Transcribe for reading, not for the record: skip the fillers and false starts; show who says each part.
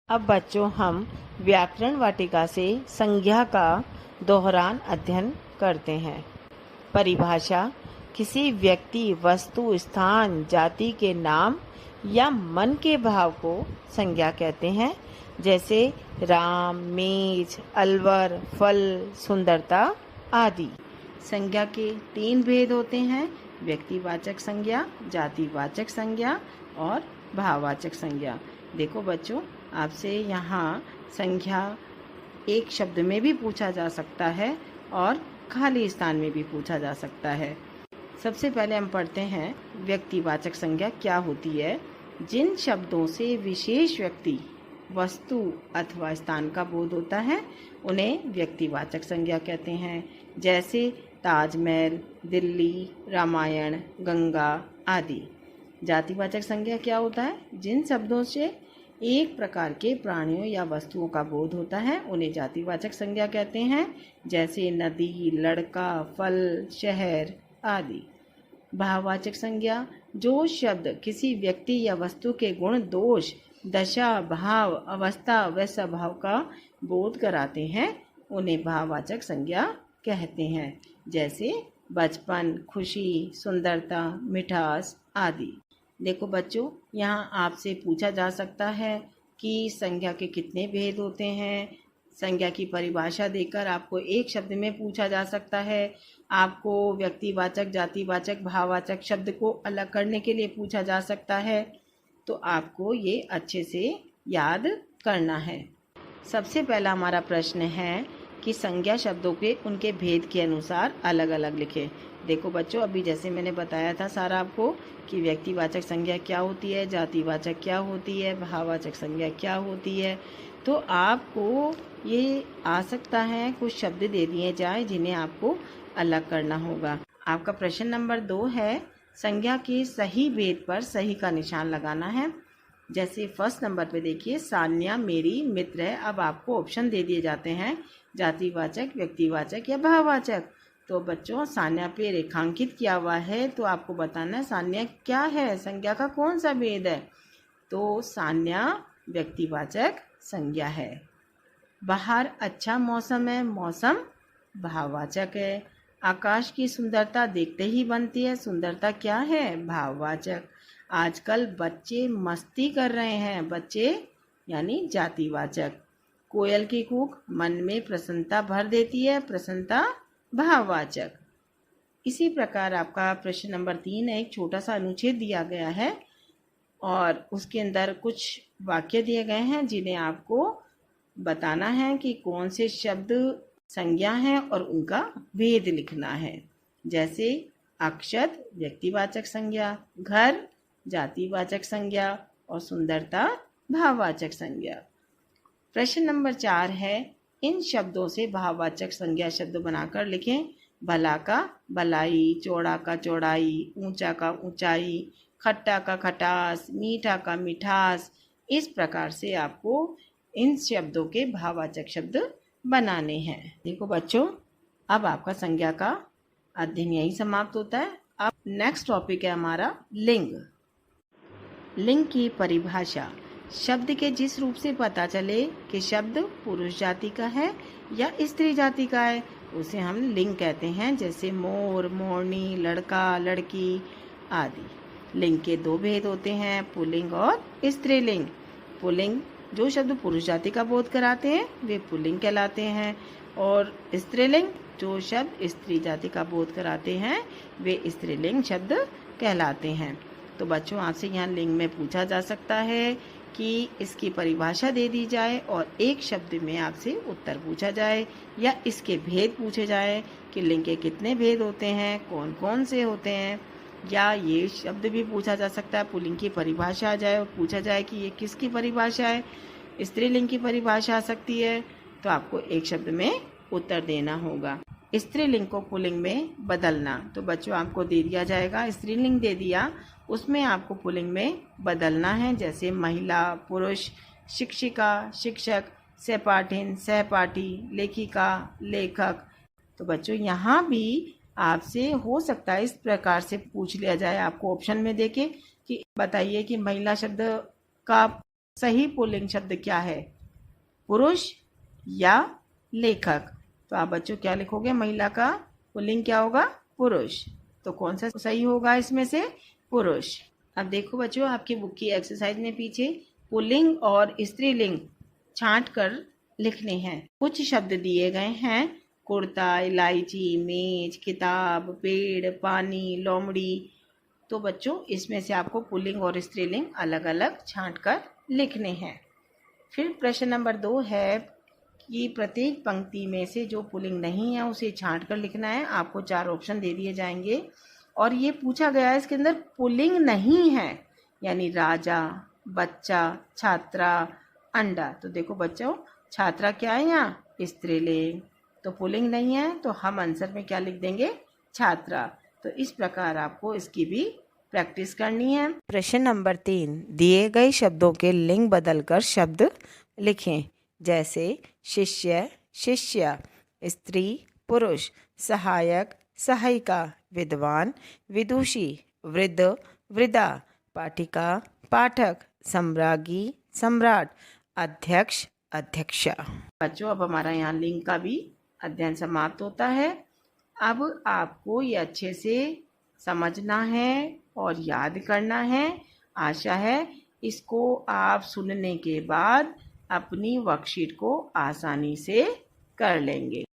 Speaker 1: अब बच्चों हम व्याकरण वाटिका से संज्ञा का दोहरान अध्ययन करते हैं। परिभाषा: किसी व्यक्ति, वस्तु, स्थान, जाति के नाम या मन के भाव को संज्ञा कहते हैं, जैसे राम, मेज, अलवर, फल, सुंदरता आदि। संज्ञा के 3 भेद होते हैं: व्यक्तिवाचक संज्ञा, जातिवाचक संज्ञा और भाववाचक संज्ञा। देखो बच्चों, आपसे यहाँ संज्ञा एक शब्द में भी पूछा जा सकता है और खाली स्थान में भी पूछा जा सकता है। सबसे पहले हम पढ़ते हैं व्यक्तिवाचक संज्ञा क्या होती है। जिन शब्दों से विशेष व्यक्ति, वस्तु अथवा स्थान का बोध होता है उन्हें व्यक्तिवाचक संज्ञा कहते हैं, जैसे ताजमहल, दिल्ली, रामायण, गंगा आदि। जातिवाचक संज्ञा क्या होता है? जिन शब्दों से एक प्रकार के प्राणियों या वस्तुओं का बोध होता है उन्हें जातिवाचक संज्ञा कहते हैं, जैसे नदी, लड़का, फल, शहर आदि। भाववाचक संज्ञा: जो शब्द किसी व्यक्ति या वस्तु के गुण, दोष, दशा, भाव, अवस्था व स्वभाव का बोध कराते हैं उन्हें भाववाचक संज्ञा कहते हैं, जैसे बचपन, खुशी, सुंदरता, मिठास आदि। देखो बच्चों, यहाँ आपसे पूछा जा सकता है कि संज्ञा के कितने भेद होते हैं। संज्ञा की परिभाषा देकर आपको एक शब्द में पूछा जा सकता है। आपको व्यक्तिवाचक, जातिवाचक, भाववाचक शब्द को अलग करने के लिए पूछा जा सकता है, तो आपको ये अच्छे से याद करना है। सबसे पहला हमारा प्रश्न है कि संज्ञा शब्दों के उनके भेद के अनुसार अलग अलग लिखें। देखो बच्चों, अभी जैसे मैंने बताया था सारा आपको कि व्यक्तिवाचक संज्ञा क्या होती है, जातिवाचक क्या होती है, भाववाचक संज्ञा क्या होती है, तो आपको ये आ सकता है कुछ शब्द दे दिए जाए जिन्हें आपको अलग करना होगा। आपका प्रश्न नंबर 2 है, संज्ञा के सही भेद पर सही का निशान लगाना है। जैसे फर्स्ट नंबर पे देखिए, सान्या मेरी मित्र है। अब आपको ऑप्शन दे दिए जाते हैं, जातिवाचक, व्यक्तिवाचक या भाववाचक। तो बच्चों, सान्या पे रेखांकित किया हुआ है, तो आपको बताना है सान्या क्या है, संज्ञा का कौन सा भेद है। तो सान्या व्यक्तिवाचक संज्ञा है। बाहर अच्छा मौसम है, मौसम भाववाचक है। आकाश की सुंदरता देखते ही बनती है, सुंदरता क्या है, भाववाचक। आजकल बच्चे मस्ती कर रहे हैं, बच्चे यानी जातिवाचक। कोयल की कूक मन में प्रसन्नता भर देती है, प्रसन्नता भाववाचक। इसी प्रकार आपका प्रश्न नंबर 3 है, एक छोटा सा अनुच्छेद दिया गया है और उसके अंदर कुछ वाक्य दिए गए हैं जिन्हें आपको बताना है कि कौन से शब्द संज्ञा हैं और उनका भेद लिखना है। जैसे अक्षत व्यक्तिवाचक संज्ञा, घर जातिवाचक संज्ञा और सुंदरता भाववाचक संज्ञा। प्रश्न नंबर 4 है, इन शब्दों से भाववाचक संज्ञा शब्द बनाकर लिखें। भला का भलाई, चौड़ा का चौड़ाई, ऊंचा का ऊंचाई, खट्टा का खटास, मीठा का मिठास। इस प्रकार से आपको इन शब्दों के भाववाचक शब्द बनाने हैं। देखो बच्चों, अब आपका संज्ञा का अध्ययन यही समाप्त होता है। अब नेक्स्ट टॉपिक है हमारा लिंग। लिंग की परिभाषा: शब्द के जिस रूप से पता चले कि शब्द पुरुष जाति का है या स्त्री जाति का है उसे हम लिंग कहते हैं, जैसे मोर, मोरनी, लड़का, लड़की आदि। लिंग के 2 भेद होते हैं, पुल्लिंग और स्त्रीलिंग। पुल्लिंग जो शब्द पुरुष जाति का बोध कराते हैं वे पुल्लिंग कहलाते हैं, और स्त्रीलिंग जो शब्द स्त्री जाति का बोध कराते हैं वे स्त्रीलिंग शब्द कहलाते हैं। तो बच्चों, आपसे यहाँ लिंग में पूछा जा सकता है कि इसकी परिभाषा दे दी जाए और एक शब्द में आपसे उत्तर पूछा जाए, या इसके भेद पूछे जाए कि लिंग के कितने भेद होते हैं, कौन कौन से होते हैं। या ये शब्द भी पूछा जा सकता है, पुल्लिंग की परिभाषा आ जाए और पूछा जाए कि ये किसकी परिभाषा है, स्त्रीलिंग की परिभाषा आ सकती है, तो आपको एक शब्द में उत्तर देना होगा। स्त्रीलिंग को पुल्लिंग में बदलना, तो बच्चों आपको दे दिया जाएगा, स्त्रीलिंग दे दिया, उसमें आपको पुल्लिंग में बदलना है, जैसे महिला, पुरुष, शिक्षिका, शिक्षक, सहपाठिन, सहपाठी, लेखिका, लेखक। तो बच्चों, यहाँ भी आपसे हो सकता है इस प्रकार से पूछ लिया जाए आपको ऑप्शन में देके कि बताइए कि महिला शब्द का सही पुल्लिंग शब्द क्या है, पुरुष या लेखक? तो आप बच्चों क्या लिखोगे, महिला का पुल्लिंग क्या होगा, पुरुष। तो कौन सा सही होगा इसमें से, पुरुष। अब देखो बच्चों, आपकी बुक की एक्सरसाइज में पीछे पुल्लिंग और स्त्रीलिंग छांट कर लिखने हैं। कुछ शब्द दिए गए हैं, कुर्ता, इलायची, मेज, किताब, पेड़, पानी, लोमड़ी। तो बच्चों इसमें से आपको पुल्लिंग और स्त्रीलिंग अलग अलग छांट कर लिखने हैं। फिर प्रश्न नंबर 2 है कि प्रत्येक पंक्ति में से जो पुल्लिंग नहीं है उसे छांट कर लिखना है। आपको 4 ऑप्शन दे दिए जाएंगे और ये पूछा गया है इसके अंदर पुल्लिंग नहीं है, यानी राजा, बच्चा, छात्रा, अंडा। तो देखो बच्चों, छात्रा क्या है यहाँ, स्त्रीलिंग, तो पुल्लिंग नहीं है, तो हम आंसर में क्या लिख देंगे, छात्रा। तो इस प्रकार आपको इसकी भी प्रैक्टिस करनी है। प्रश्न नंबर 3, दिए गए शब्दों के लिंग बदलकर शब्द लिखें, जैसे शिष्य, शिष्या, स्त्री, पुरुष, सहायक, सहायिका, विद्वान, विदुषी, वृद्ध, वृद्धा, पाठिका, पाठक, सम्राज्ञी, सम्राट, अध्यक्ष, अध्यक्षा। बच्चों अब हमारा यहाँ लिंग का भी अध्ययन समाप्त होता है। अब आपको ये अच्छे से समझना है और याद करना है। आशा है इसको आप सुनने के बाद अपनी वर्कशीट को आसानी से कर लेंगे।